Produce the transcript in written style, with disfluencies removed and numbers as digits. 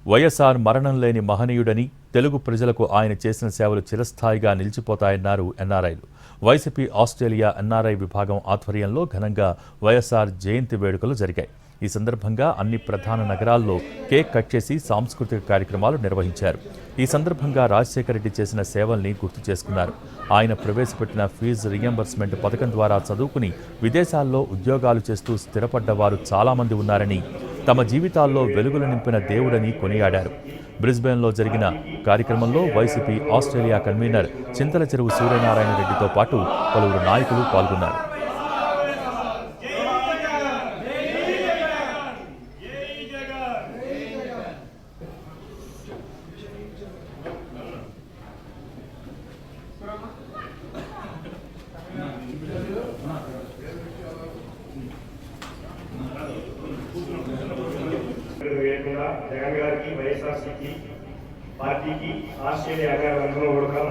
వైఎస్ఆర్ మరణం లేని మహనీయుడని, తెలుగు ప్రజలకు ఆయన చేసిన సేవలు చిరస్థాయిగా నిలిచిపోతాయన్నారు ఎన్ఆర్ఐలు. వైసీపీ ఆస్ట్రేలియా ఎన్ఆర్ఐ విభాగం ఆధ్వర్యంలో ఘనంగా వైఎస్ఆర్ జయంతి వేడుకలు జరిగాయి. ఈ సందర్భంగా అన్ని ప్రధాన నగరాల్లో కేక్ కట్ చేసి సాంస్కృతిక కార్యక్రమాలు నిర్వహించారు. ఈ సందర్భంగా రాజశేఖర రెడ్డి చేసిన సేవల్ని గుర్తు చేసుకున్నారు. ఆయన ప్రవేశపెట్టిన ఫీజు రియంబర్స్మెంట్ పథకం ద్వారా చదువుకుని విదేశాల్లో ఉద్యోగాలు చేస్తూ స్థిరపడ్డవారు చాలామంది ఉన్నారని, తమ జీవితాల్లో వెలుగులు నింపిన దేవుడని కొనియాడారు. బ్రిస్బేన్లో జరిగిన కార్యక్రమంలో వైసీపీ ఆస్ట్రేలియా కన్వీనర్ చింతల చెరువు సూర్యనారాయణ రెడ్డితో పాటు పలువురు నాయకులు పాల్గొన్నారు. జగన్ గారికి, వైఎస్ఆర్సీపీ పార్టీకి, ఆస్ట్రేలియా గారు కూడా